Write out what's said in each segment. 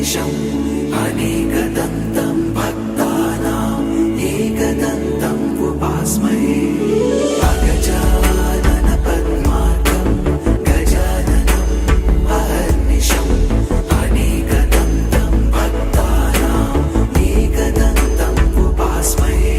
अहर्निशम् अनेकदन्तं भक्तानाम् एकदन्तम् उपास्महे अगजानन पद्मार्कं गजाननम् अहर्निशम् अनेकदन्तं भक्तानाम् एकदन्तम् उपास्महे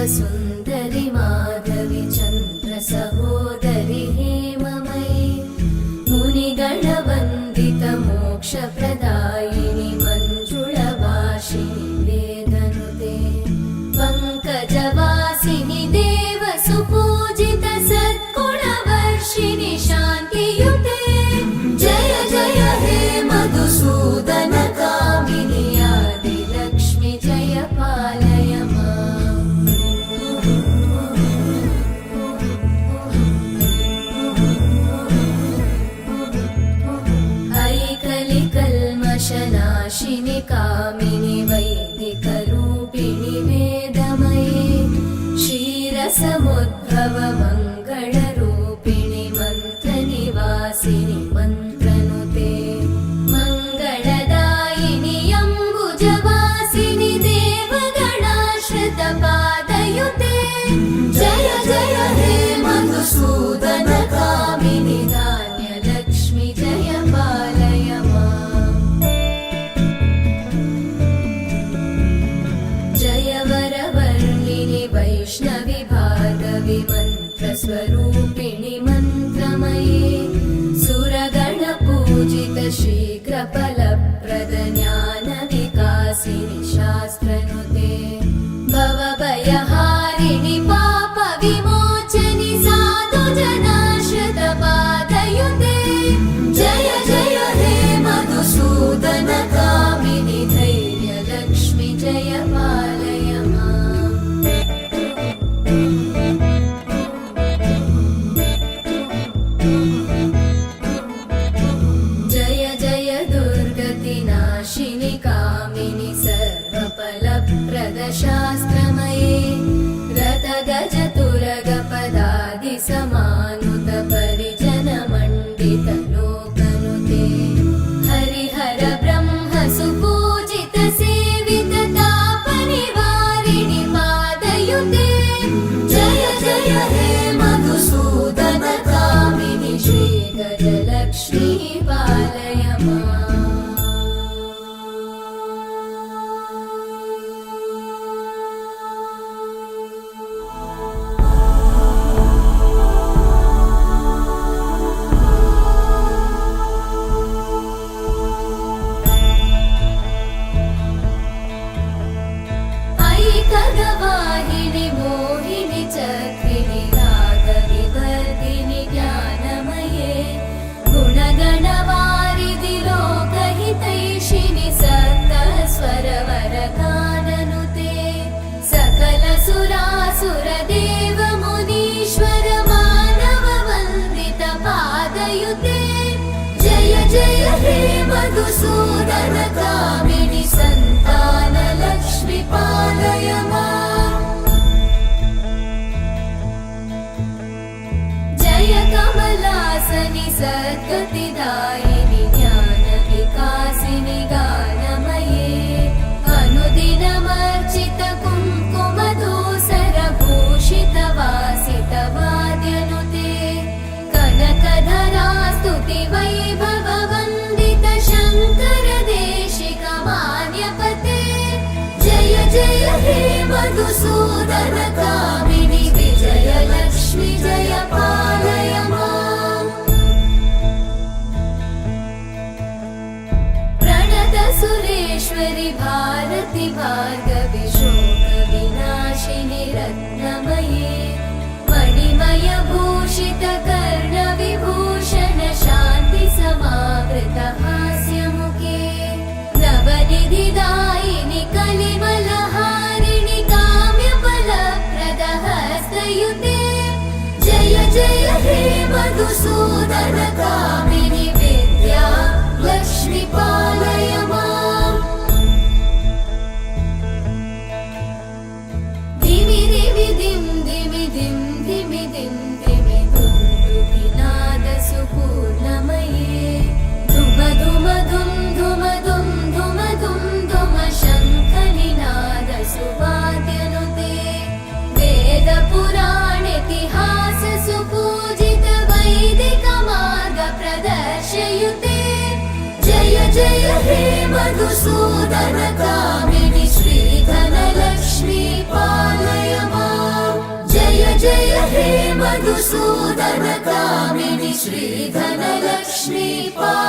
सुन्दरि माधवी चन्द्र सहोदरि हेममयी मुनिगणवन्दित मोक्षप्रदायिनि मञ्जुळभाषिणि वेदनुते पङ्कजवासिनि देवसुपूजित सद्गुणवर्षिणि शान्तियुते जय जय हे मधुसूदन कामिनि आदिलक्ष्मि जय पालय नाशिनि कामिनि वैदिकरूपिणि वेदमये क्षीरसमुद्भव मङ्गलरूपिणि मन्त्रनिवासिनि मन्त्रनुते मङ्गलदायिनि अम्बुजवासिनि देवगणाश्रितपादयुते जय जय हे मधुसूदन कामिनि धान्यलक्ष्मि जय पालय वैष्णवि भार्गवि मन्त्रस्वरूपिणि मन्त्रमये सुरगणपूजित शीघ्रफलप्रद ज्ञानविकासिनि शास्त्रनुते भवभयहारिणि पापविमोचनि साधुजनाश्रितपादयुते जय जय हे मधुसूदन कामिनि धैर्यलक्ष्मि जय पालय जय जय दुर्गतिनाशिनि कामिनि सर्वफलप्रदशास्त्रमये रथगजतुरगपदादिसमानुत परिजनमण्डित लोकनुते हरिहर ब्रह्म सुपूजित सेवित तापनिवारिणि पादयुते जय जय हे मधुसूदन कामिनि श्रीगजलक्ष्मी पालय खगवाहिनि मोहिनि चक्रिणि रागविवर्धिनि ज्ञानमये गुणगणवारिधि लोकहितैषिणि सप्तस्वरवरगाननुते सकल सुरासुरदेव मुनीश्वर मानव वन्दित पादयुते जय जय हे मधुसूदन कामिनि सन्तान लक्ष्मी पालय माम् जय कमलासनि सद्गतिदायिनि ज्ञान विकासिनि गानमये अनुदिनमर्चित कुङ्कुमधूसर भूषित वासित वाद्यनुते कनकधरा स्तुति वैभव वन्दित शङ्कर देशिक मान्यपते जय जय हे मधुसूदन कामिनि विजय लक्ष्मी जय पालय माम् प्रणत सुरेश्वरि भारति भार्गवि शोक विनाशिनि रत्नमये मणिमय भूषित कर्ण विभूषण शान्ति समावृत हास्यमुखे नवनिधिदायिनि कलिमलहारिणि काम्यफलप्रद हस्तयुते जय जय हे मधुसूदन कामिनि विद्या लक्ष्मी पालय माम् धिमि धिमि धिं धिमि धिं धिमि धिं धिमि धुन्दुभिनाद सुपूर्णमये धुम धुम धुं धुम धुं धुम धुं धुम शङ्खनिनाद सुवाद्यनुते वेद पुराणेतिहास सुपूजित वैदिक मार्ग प्रदर्शयुते जय जय हे मधुसूदन कामिनि श्रीधन लक्ष्मी पालय माम् जय जय हे मधुसूदन कामिनि श्रीधन लक्ष्मी पालय